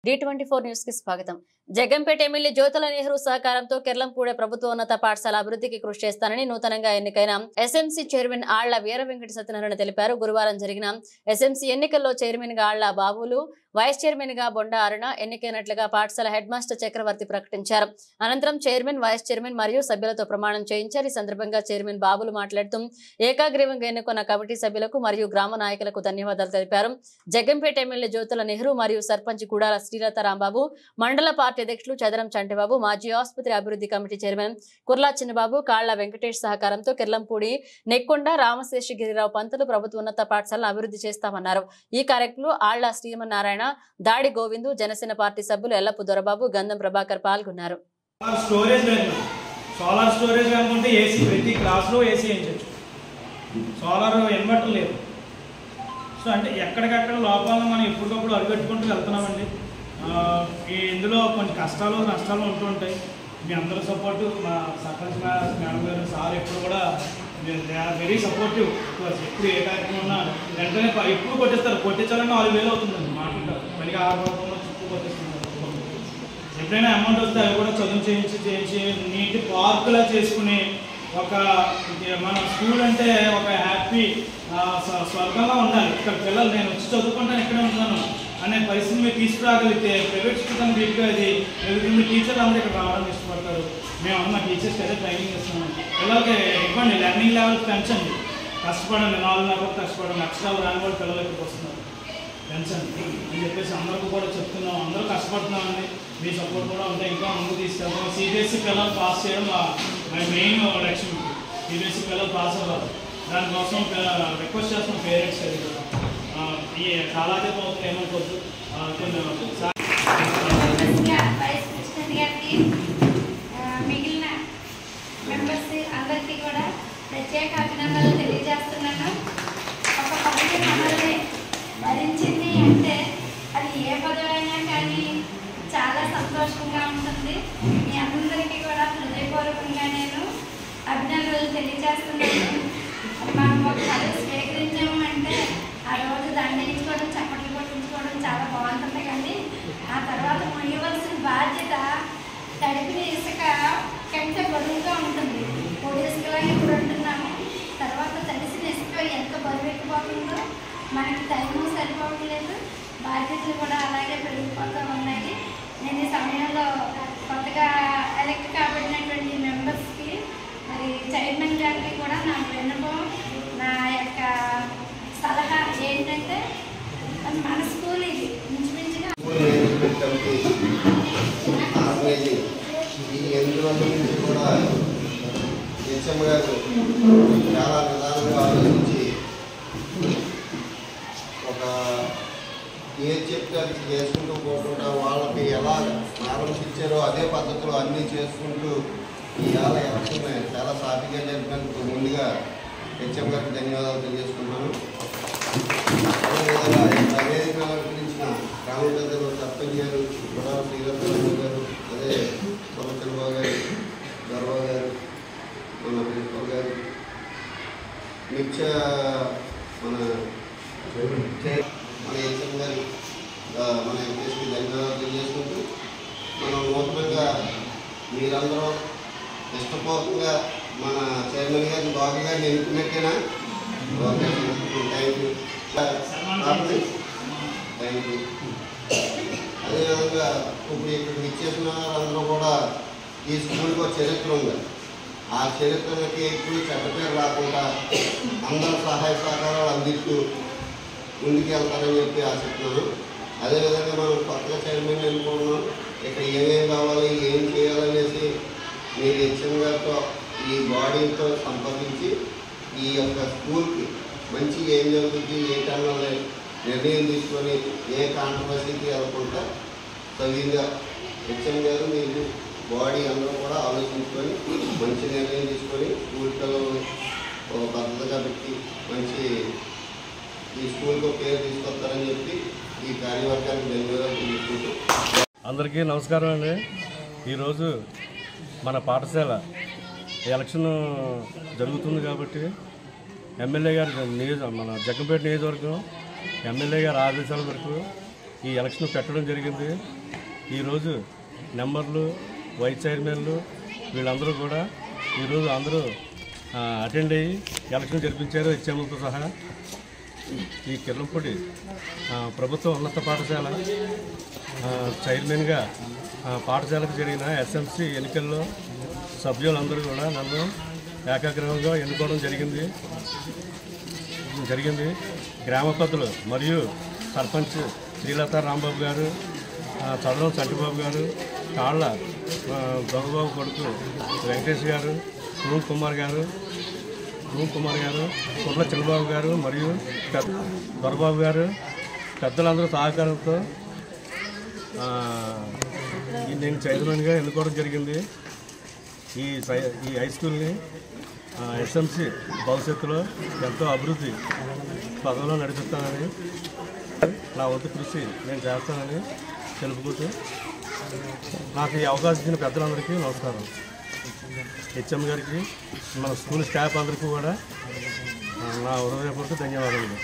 D24 news కి స్వాగతం. Jaggampeta MLA Jyothula Nehru సహకారంతో కెర్లంపూడి ప్రభుత్వ ఉన్నత పాఠశాల అభివృద్ధికి కృషి చేస్తానని నూతనంగా ఎన్నికైన ఎస్ఎంసీ చైర్మన్ ఆళ్ల వీర వెంకట సత్యనారాయణ తెలిపారు. గురువారం జరిగిన ఎస్ఎంసీ ఎన్నికల్లో చైర్మన్ గా ఆళ్ల బాబులు, వైస్ చైర్మన్ గా బొండ అరుణ ఎన్నికైనట్లుగా పాఠశాల హెడ్ మాస్టర్ చక్రవర్తి ప్రకటించారు. అనంతరం చైర్మన్, వైస్ చైర్మన్ మరియు సభ్యులతో ప్రమాణం చేయించారు. ఈ సందర్భంగా చైర్మన్ బాబులు మాట్లాడుతూ ఏకాగ్రీవంగా ఎన్నుకున్న కమిటీ సభ్యులకు మరియు గ్రామ నాయకులకు ధన్యవాదాలు తెలిపారు. జగంపేట ఎమ్మెల్యే జ్యోతుల నెహ్రూ మరియు సర్పంచ్ గుడాల శ్రీలత రాంబాబు, మండల పార్టీ అధ్యక్షులు చదరం చంటిబాబు, మాజీ ఆసుపత్రి అభివృద్ధి కమిటీ చైర్మన్ కుర్లా చిన్నబాబు, కాళ్ల వెంకటేష్ సహకారంతో కెర్లంపూడి, నెక్కొండ, రామశేషి గిరిరావు పంతులు ప్రభుత్వ ఉన్నత పాఠశాలను అభివృద్ధి చేస్తామన్నారు. ఈ కార్యక్రమంలో ఆళ్ల శ్రీమన్నారాయణ, దాడి గోవిందు, జనసేన పార్టీ సభ్యులు ఎల్లపు దొరబాబు, గంధం ప్రభాకర్ పాల్గొన్నారు. సోలార్ స్టోరేజ్ అనుకుంటే ఏసీ ప్రతి క్లాస్లో ఏసీ వేయించవచ్చు. సోలార్ ఇన్వర్టర్ లేదు. సో అంటే ఎక్కడికక్కడ లోపాలను మనం ఎప్పటికప్పుడు అరికట్టుకుంటూ వెళ్తున్నామండి. ఇందులో కొన్ని కష్టాలు నష్టాలు ఉంటూ ఉంటాయి. మీ అందరూ సపోర్టు, మా సర్పంచ్ మేడం గారు సార్ ఎప్పుడు కూడా దే ఆర్ వెరీ సపోర్టివ్. ఎప్పుడు ఏ కార్యక్రమం ఉన్నా వెంటనే ఎప్పుడు కొట్టిస్తారు. కొట్టించాలని 4,000 అవుతుందండి మాట్లాడతారు. మళ్ళీ 6 చుట్టూ కొట్టిస్తున్నారు. ఎప్పుడైనా అమౌంట్ వస్తే అవి కూడా చదువు చేయించి నీటి పార్కులా చేసుకుని ఒక మన స్కూల్ అంటే ఒక హ్యాపీ స్వర్గంగా ఉండాలి. ఇక్కడ పిల్లలు నేను వచ్చి చదువుకుంటాను, ఇక్కడే ఉంటున్నాను అనే పరిస్థితి మీరు తీసుకురాగలిగితే ప్రైవేట్ స్కూల్ అని వీటిగా అది ఎదుగుతుంది. టీచర్లు అందరూ ఇక్కడ రావడానికి ఇష్టపడతారు. మేము మా టీచర్స్కి అయితే ట్రైనింగ్ ఇస్తున్నాం. పిల్లలకి ఇవ్వండి, లెర్నింగ్ లెవెల్ పెంచండి, కష్టపడండి, 4 నెలలకు కష్టపడండి. అక్షరాలు రాని వాళ్ళు పిల్లలు ఇక్కడికి వస్తున్నారు, పెంచండి అని చెప్పేసి అందరికీ కూడా చెప్తున్నాం. అందరూ కష్టపడుతున్నామండి. మీ సపోర్ట్ కూడా ఉంటే ఇంకా ముందుకు తీసుకెళ్తాం. సిబిఎస్ఈ పిల్లలు పాస్ చేయడం మా మెయిన్ లక్ష్యం. సిబిఎస్ఈ పిల్లలు పాస్ అవ్వాలి. దానికోసం రిక్వెస్ట్ చేస్తున్నాం పేరెంట్స్ ఈ కాలాతీతం అవుతుంది ఏమనుకోవద్దు. మిగిలిన మెంబర్స్ అందరికీ కూడా ప్రత్యేక అభినందనలు తెలియజేస్తున్నాను. ఒక పదవి మనల్ని భరించింది అంటే అది ఏ పదవి అయినా కానీ చాలా సంతోషంగా ఉంటుంది. మీ అందరికీ కూడా హృదయపూర్వకంగా నేను అభినందనలు తెలియజేస్తున్నాను. మనం ఒక పదవి స్వీకరించాము అంటే ఆ రోజు దండించుకోవడం, చప్పట్లు కొట్టించుకోవడం చాలా బాగుంటుంది. కానీ ఆ తర్వాత మొయ్యవలసిన బాధ్యత తడిపిన ఇసుక కంటే బరువుగా ఉంటుంది. పొడి ఇసుకలా ఇప్పుడు ఉంటున్నాము. తర్వాత తడిసిన ఇసుక ఎంత బరువు ఎక్కిపోతుందో మనకి టైము సరిపోవట్లేదు. బాధ్యతలు కూడా అలాగే పెరిగిపోతూ ఉన్నాయి. నేను ఈ సమయంలో కొత్తగా ఎలక్ట్ కాబడినటువంటి మెంబర్స్కి, మరి చైర్మన్ గారికి కూడా నా విన్నపం, నా యొక్క సలహా ఏంటంటే మన స్కూల్ ఇది ఇంచుమించుగా ఈ 8 రోజుల నుంచి కూడా హెచ్ఎం గారు చాలా విధానంగా ఆలోచించి ఒక ఏది చెప్తే అది చేసుకుంటూ పోకుండా వాళ్ళకి ఎలా నాలెడ్జ్ ఇచ్చారో అదే పద్ధతిలో అన్నీ చేసుకుంటూ ఇవాళ ఎలక్షన్ చాలా సాఫీగా జరిపినందుకు ముందుగా హెచ్ఎం గారికి ధన్యవాదాలు తెలియజేసుకుంటున్నాను. అదేవిధంగా వేదిక గురించిన రామచంద్ర సర్పంచ్ గారు, గుడాల శ్రీలత గారు, అదే చంద్రబాబు గారు, గర్వ గారు, మన ప్రిన్సిపల్ గారు, నిత్య మన హెచ్ఎం గారు, మన ఎంపీఎస్కి ధన్యవాదాలు తెలియజేసుకుంటూ మనం నూతనంగా మీరందరూ ఇష్టపూర్వకంగా మన చైర్మన్ గారిని బాబు గారిని ఎన్నుకున్నట్టేనా? Thank you. అదేవిధంగా ఇప్పుడు ఇక్కడికి ఇచ్చేసిన వాళ్ళందరూ కూడా ఈ స్కూల్కి ఒక చరిత్ర ఉంది. ఆ చరిత్రకి ఇప్పుడు చెడ్డ పేరు రాకుండా అందరూ సహాయ సహకారాలు అందిస్తూ ముందుకు వెళ్తారని చెప్పి ఆశిస్తున్నాను. అదేవిధంగా మనం కొత్తగా చైర్మన్ ఎన్నుకుంటున్నాం. ఇక్కడ ఏమేమి కావాలి, ఏం చేయాలనేసి మీరు హెచ్ఎం గారితో ఈ బాడీతో సంప్రదించి ఈ యొక్క స్కూల్కి మంచి ఏం జరుగుతుంది, ఏ టైంలో నిర్ణయం తీసుకొని ఏ కాంట్రవర్సీకి వెళ్ళకుండా సవ్యంగా హెచ్ఎం గారు మీరు బాడీ అందరూ కూడా ఆలోచించుకొని మంచి నిర్ణయం తీసుకొని స్కూల్ పిల్లలు ఒక పద్ధతిగా పెట్టి మంచి ఈ స్కూల్కి పేరు తీసుకొస్తారని చెప్పి ఈ కార్యవర్గానికి ధన్యవాదాలు తెలుసుకుంటూ అందరికీ నమస్కారం అండి. ఈరోజు మన పాఠశాల ఎలక్షన్ జరుగుతుంది కాబట్టి ఎమ్మెల్యే గారి మన జగ్గంపేట నియోజకవర్గం ఎమ్మెల్యే గారి ఆదేశాల వరకు ఈ ఎలక్షన్ పెట్టడం జరిగింది. ఈరోజు నెంబర్లు, వైస్ చైర్మన్లు వీళ్ళందరూ కూడా ఈరోజు అందరూ అటెండ్ అయ్యి ఎలక్షన్ జరిపించారు హెచ్ఎంలతో సహా. ఈ కిర్లంపూడి ప్రభుత్వ ఉన్నత పాఠశాల చైర్మన్గా పాఠశాలకు జరిగిన ఎస్ఎంసి ఎన్నికల్లో సభ్యులందరూ కూడా నన్ను ఏకాగ్రహంగా ఎన్నుకోవడం జరిగింది. గ్రామ పెద్దలు మరియు సర్పంచ్ శ్రీలత రాంబాబు గారు, చదరం సంటిబాబు గారు, కాళ్ళ దొంగబాబు కొడుకు వెంకటేష్ గారు, రూమ్ కుమార్ గారు, కుర్ల చంద్రబాబు గారు మరియు దొరబాబు గారు పెద్దలందరూ సహకారంతో నేను చైర్మన్గా ఎన్నుకోవడం జరిగింది. ఈ హై స్కూల్ని ఎస్ఎంసి భవిష్యత్తులో ఎంతో అభివృద్ధి పదంలో నడిపిస్తానని, నా వంతు కృషి నేను చేస్తానని తెలుపుకుంటూ నాకు ఈ అవకాశం ఇచ్చిన పెద్దలందరికీ నమస్కారం. హెచ్ఎం గారికి, మన స్కూల్ స్టాఫ్ అందరికీ కూడా నా హృదయపూర్వక ధన్యవాదాలు.